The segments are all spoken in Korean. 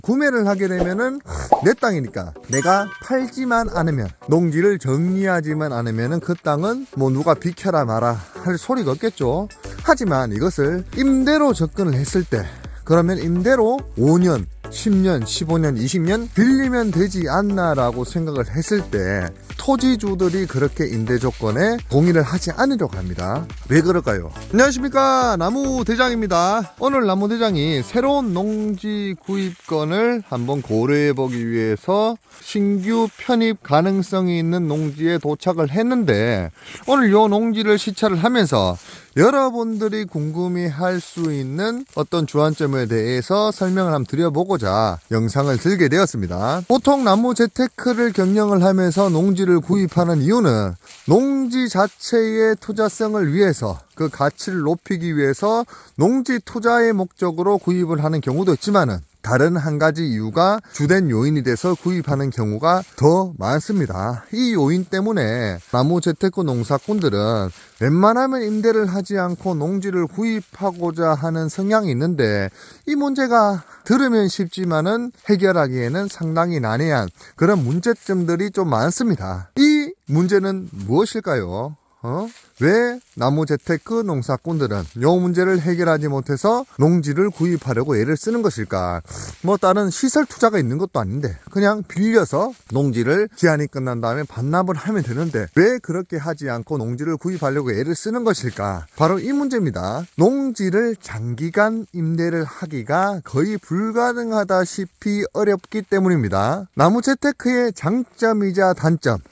구매를 하게 되면은 내 땅이니까 내가 팔지만 않으면, 농지를 정리하지만 않으면은 그 땅은 뭐 누가 비켜라 마라 할 소리가 없겠죠. 하지만 이것을 임대로 접근을 했을 때, 그러면 임대로 5년, 10년, 15년, 20년 빌리면 되지 않나라고 생각을 했을 때 토지주들이 그렇게 임대 조건에 동의를 하지 않으려고 합니다. 왜 그럴까요? 안녕하십니까, 나무대장입니다. 오늘 나무대장이 새로운 농지 구입권을 한번 고려해 보기 위해서 신규 편입 가능성이 있는 농지에 도착을 했는데, 오늘 이 농지를 시찰을 하면서 여러분들이 궁금해할 수 있는 어떤 주안점에 대해서 설명을 한번 드려보고자 영상을 들게 되었습니다. 보통 나무 재테크를 경영을 하면서 농지를 구입하는 이유는 농지 자체의 투자성을 위해서, 그 가치를 높이기 위해서 농지 투자의 목적으로 구입을 하는 경우도 있지만은, 다른 한 가지 이유가 주된 요인이 돼서 구입하는 경우가 더 많습니다. 이 요인 때문에 나무재테크 농사꾼들은 웬만하면 임대를 하지 않고 농지를 구입하고자 하는 성향이 있는데, 이 문제가 들으면 쉽지만은 해결하기에는 상당히 난해한 그런 문제점들이 좀 많습니다. 이 문제는 무엇일까요? 왜 나무재테크 농사꾼들은 이 문제를 해결하지 못해서 농지를 구입하려고 애를 쓰는 것일까? 뭐 다른 시설 투자가 있는 것도 아닌데 그냥 빌려서 농지를 기한이 끝난 다음에 반납을 하면 되는데 왜 그렇게 하지 않고 농지를 구입하려고 애를 쓰는 것일까? 바로 이 문제입니다. 농지를 장기간 임대를 하기가 거의 불가능하다시피 어렵기 때문입니다. 나무재테크의 장점이자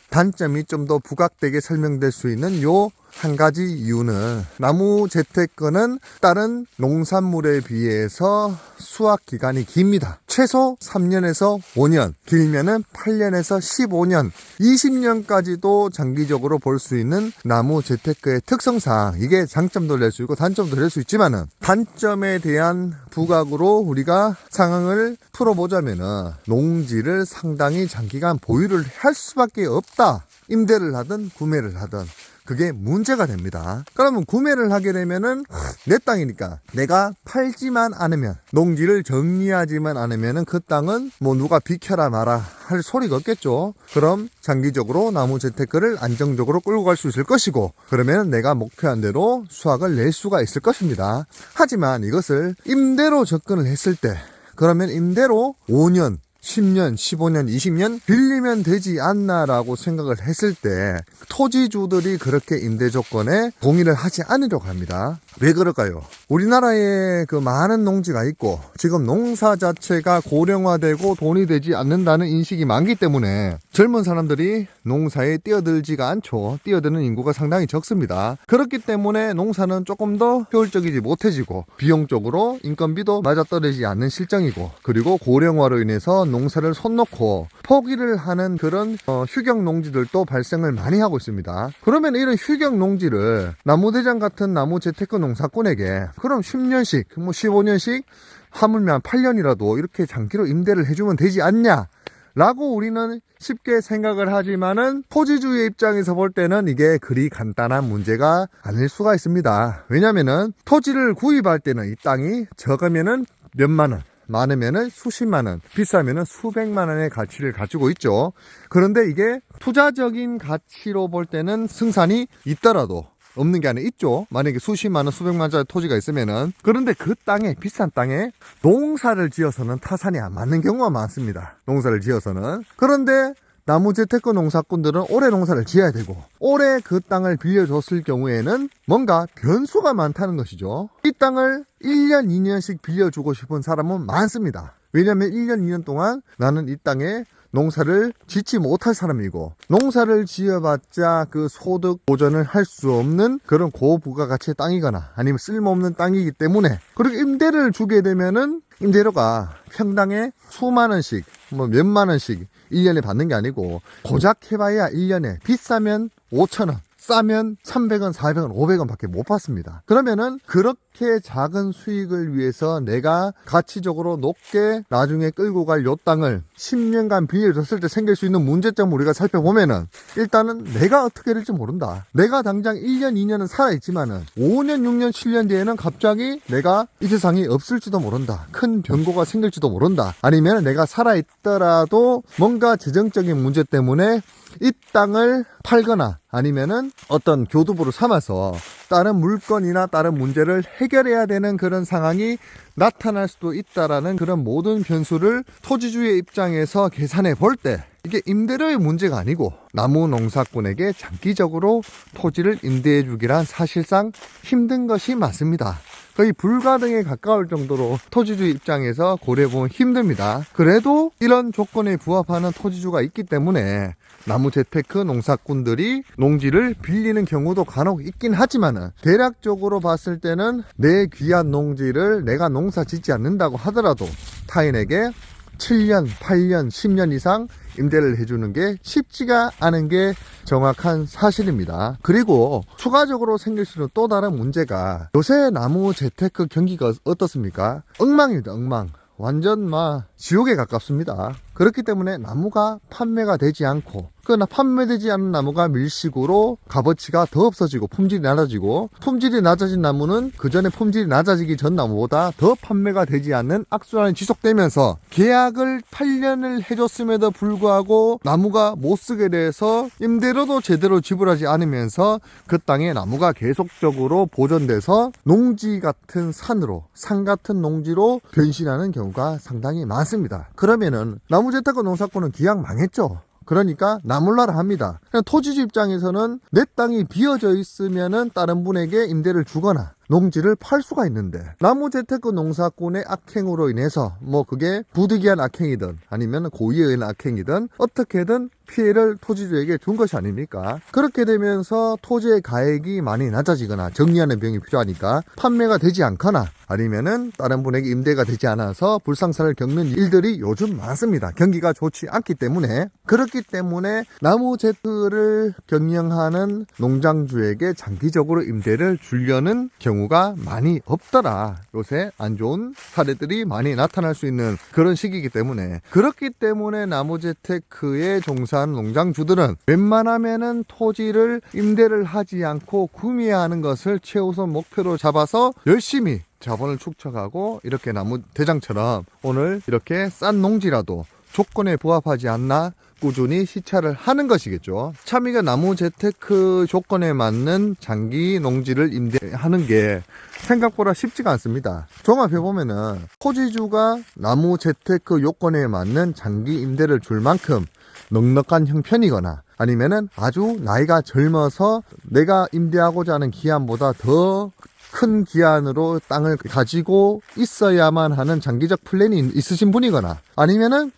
단점이 좀 더 부각되게 설명될 수 있는 요 한 가지 이유는, 나무 재테크는 다른 농산물에 비해서 수확 기간이 깁니다. 최소 3년에서 5년, 길면은 8년에서 15년, 20년까지도 장기적으로 볼 수 있는 나무 재테크의 특성상 이게 장점도 낼 수 있고 단점도 낼 수 있지만은, 단점에 대한 부각으로 우리가 상황을 풀어보자면은 농지를 상당히 장기간 보유를 할 수밖에 없다. 임대를 하든 구매를 하든 그게 문제가 됩니다. 그러면 구매를 하게 되면은 내 땅이니까 내가 팔지만 않으면, 농지를 정리하지만 않으면은 그 땅은 뭐 누가 비켜라 마라 할 소리가 없겠죠. 그럼 장기적으로 나무 재테크를 안정적으로 끌고 갈 수 있을 것이고, 그러면 내가 목표한 대로 수확을 낼 수가 있을 것입니다. 하지만 이것을 임대로 접근을 했을 때, 그러면 임대로 5년, 10년, 15년, 20년 빌리면 되지 않나라고 생각을 했을 때 토지주들이 그렇게 임대 조건에 동의를 하지 않으려고 합니다. 왜 그럴까요? 우리나라에 그 많은 농지가 있고 지금 농사 자체가 고령화되고 돈이 되지 않는다는 인식이 많기 때문에 젊은 사람들이 농사에 뛰어들지가 않죠. 뛰어드는 인구가 상당히 적습니다. 그렇기 때문에 농사는 조금 더 효율적이지 못해지고 비용적으로 인건비도 맞아떨어지지 않는 실정이고, 그리고 고령화로 인해서 농사를 손 놓고 포기를 하는 그런 휴경 농지들도 발생을 많이 하고 있습니다. 그러면 이런 휴경 농지를 나무대장 같은 나무 재테크 농사꾼에게 그럼 10년씩, 뭐 15년씩, 하물며 8년이라도 이렇게 장기로 임대를 해주면 되지 않냐? 라고 우리는 쉽게 생각을 하지만은 토지주의 입장에서 볼 때는 이게 그리 간단한 문제가 아닐 수가 있습니다. 왜냐면은 토지를 구입할 때는 이 땅이 적으면은 몇만 원, 많으면은 수십만 원, 비싸면은 수백만 원의 가치를 가지고 있죠. 그런데 이게 투자적인 가치로 볼 때는 승산이 있더라도 없는 게 아니라 있죠. 만약에 수십만 원, 수백만 원짜리 토지가 있으면은. 그런데 그 땅에, 비싼 땅에 농사를 지어서는 타산이 안 맞는 경우가 많습니다. 농사를 지어서는. 그런데 나무재테크 농사꾼들은 올해 농사를 지어야 되고, 올해 그 땅을 빌려줬을 경우에는 뭔가 변수가 많다는 것이죠. 이 땅을 1년, 2년씩 빌려주고 싶은 사람은 많습니다. 왜냐하면 1년, 2년 동안 나는 이 땅에 농사를 짓지 못할 사람이고, 농사를 지어봤자 그 소득 보전을 할 수 없는 그런 고부가가치의 땅이거나 아니면 쓸모없는 땅이기 때문에, 그리고 임대를 주게 되면은 임대료가 평당에 수만 원씩, 뭐 몇만 원씩 1년에 받는 게 아니고, 고작 해봐야 1년에 비싸면 5천 원, 싸면 300원, 400원, 500원 밖에 못 받습니다. 그러면은 그렇게 이렇게 작은 수익을 위해서 내가 가치적으로 높게 나중에 끌고 갈 요 땅을 10년간 빌려줬을 때 생길 수 있는 문제점을 우리가 살펴보면은 일단은 내가 어떻게 될지 모른다. 내가 당장 1년, 2년은 살아있지만은 5년, 6년, 7년 뒤에는 갑자기 내가 이 세상에 없을지도 모른다. 큰 변고가 생길지도 모른다. 아니면 내가 살아있더라도 뭔가 재정적인 문제 때문에 이 땅을 팔거나 아니면은 어떤 교두보를 삼아서 다른 물건이나 다른 문제를 해결해야 되는 그런 상황이 나타날 수도 있다라는 그런 모든 변수를 토지주의 입장에서 계산해 볼 때 이게 임대료의 문제가 아니고 나무농사꾼에게 장기적으로 토지를 임대해 주기란 사실상 힘든 것이 맞습니다. 거의 불가능에 가까울 정도로 토지주 입장에서 고려해보면 힘듭니다. 그래도 이런 조건에 부합하는 토지주가 있기 때문에 나무재테크 농사꾼들이 농지를 빌리는 경우도 간혹 있긴 하지만은 대략적으로 봤을 때는 내 귀한 농지를 내가 농사 짓지 않는다고 하더라도 타인에게 7년, 8년, 10년 이상 임대를 해주는 게 쉽지가 않은 게 정확한 사실입니다. 그리고 추가적으로 생길 수 있는 또 다른 문제가 요새 나무 재테크 경기가 어떻습니까? 엉망입니다. 엉망. 완전 지옥에 가깝습니다. 그렇기 때문에 나무가 판매가 되지 않고 그러나 판매되지 않은 나무가 밀식으로 값어치가 더 없어지고 품질이 낮아지고 품질이 낮아진 나무는 그 전에 품질이 낮아지기 전 나무보다 더 판매가 되지 않는 악순환이 지속되면서 계약을 8년을 해줬음에도 불구하고 나무가 못 쓰게 돼서 임대료도 제대로 지불하지 않으면서 그 땅에 나무가 계속적으로 보존돼서 농지 같은 산으로 산 같은 농지로 변신하는 경우가 상당히 많습니다. 그러면은 나무재테크 농사꾼은 기약 망했죠. 그러니까 나몰라라 합니다. 토지주 입장에서는 내 땅이 비어져 있으면은 다른 분에게 임대를 주거나 농지를 팔 수가 있는데 나무재테크 농사꾼의 악행으로 인해서 그게 부득이한 악행이든 아니면 고의에 의한 악행이든 어떻게든 피해를 토지주에게 준 것이 아닙니까? 그렇게 되면서 토지의 가액이 많이 낮아지거나 정리하는 비용이 필요하니까 판매가 되지 않거나 아니면은 다른 분에게 임대가 되지 않아서 불상사를 겪는 일들이 요즘 많습니다. 경기가 좋지 않기 때문에 그렇기 때문에 나무재테크를 경영하는 농장주에게 장기적으로 임대를 주려는 경우가 많이 없더라. 요새 안 좋은 사례들이 많이 나타날 수 있는 그런 시기이기 때문에 그렇기 때문에 나무재테크에 종사하는 농장주들은 웬만하면은 토지를 임대를 하지 않고 구매하는 것을 최우선 목표로 잡아서 열심히 자본을 축적하고 이렇게 나무대장처럼 오늘 이렇게 싼 농지라도 조건에 부합하지 않나 꾸준히 시찰을 하는 것이겠죠. 참 이게 나무재테크 조건에 맞는 장기 농지를 임대하는 게 생각보다 쉽지가 않습니다. 종합해보면은 토지주가 나무재테크 요건에 맞는 장기 임대를 줄 만큼 넉넉한 형편이거나 아니면은 아주 나이가 젊어서 내가 임대하고자 하는 기한보다 더 큰 기한으로 땅을 가지고 있어야만 하는 장기적 플랜이 있으신 분이거나 아니면은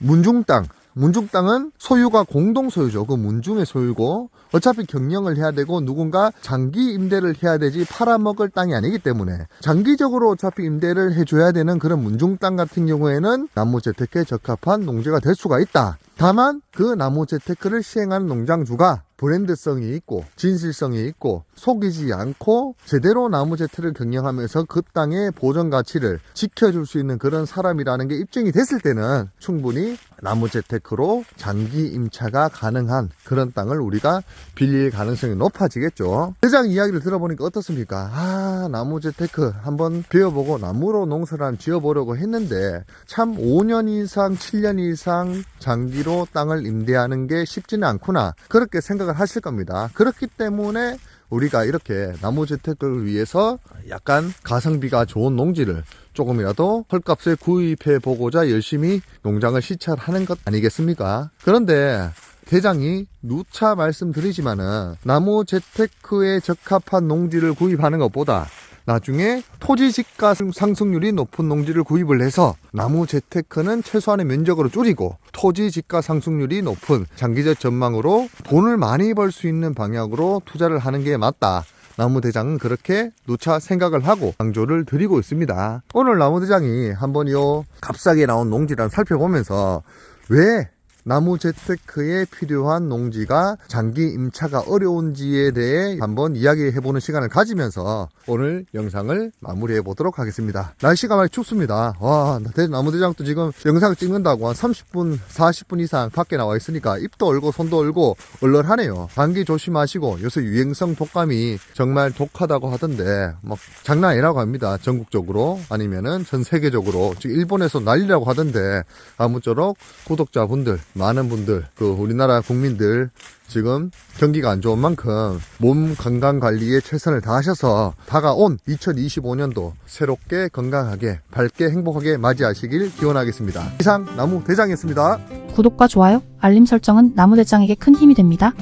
문중땅은 소유가 공동소유죠. 그 문중의 소유고 어차피 경영을 해야 되고 누군가 장기 임대를 해야 되지 팔아먹을 땅이 아니기 때문에 장기적으로 어차피 임대를 해줘야 되는 그런 문중땅 같은 경우에는 나무재테크에 적합한 농지가 될 수가 있다. 다만 그 나무재테크를 시행하는 농장주가 브랜드성이 있고 진실성이 있고 속이지 않고 제대로 나무재테크를 경영하면서 그 땅의 보존 가치를 지켜줄 수 있는 그런 사람이라는 게 입증이 됐을 때는 충분히 나무재테크로 장기 임차가 가능한 그런 땅을 우리가 빌릴 가능성이 높아지겠죠. 대장 이야기를 들어보니까 어떻습니까? 나무재테크 한번 배워보고 나무로 농사를 한번 지어보려고 했는데 참 5년 이상 7년 이상 장기로 땅을 임대하는 게 쉽지는 않구나 그렇게 생각을 하실 겁니다. 그렇기 때문에 우리가 이렇게 나무재테크를 위해서 약간 가성비가 좋은 농지를 조금이라도 헐값에 구입해 보고자 열심히 농장을 시찰하는 것 아니겠습니까? 그런데 대장이 누차 말씀드리지만은 나무재테크에 적합한 농지를 구입하는 것보다 나중에 토지 지가 상승률이 높은 농지를 구입을 해서 나무재테크는 최소한의 면적으로 줄이고 토지 지가 상승률이 높은 장기적 전망으로 돈을 많이 벌 수 있는 방향으로 투자를 하는 게 맞다. 나무대장은 그렇게 누차 생각을 하고 강조를 드리고 있습니다. 오늘 나무대장이 한번 요 값싸게 나온 농지를 살펴보면서 왜 나무 재테크에 필요한 농지가 장기 임차가 어려운지에 대해 한번 이야기해보는 시간을 가지면서 오늘 영상을 마무리해 보도록 하겠습니다. 날씨가 많이 춥습니다. 와, 나무대장도 지금 영상 찍는다고 한 30분 40분 이상 밖에 나와 있으니까 입도 얼고 손도 얼고 얼얼하네요. 감기 조심하시고 요새 유행성 독감이 정말 독하다고 하던데 막 장난 아니라고 합니다. 전국적으로 아니면은 전 세계적으로 지금 일본에서 난리라고 하던데 아무쪼록 구독자분들 많은 분들 우리나라 국민들 지금 경기가 안 좋은 만큼 몸 건강 관리에 최선을 다하셔서 다가온 2025년도 새롭게 건강하게 밝게 행복하게 맞이하시길 기원하겠습니다. 이상 나무대장이었습니다. 구독과 좋아요, 알림 설정은 나무대장에게 큰 힘이 됩니다.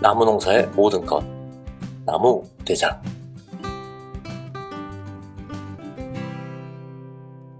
나무 농사의 모든 것 나무대장.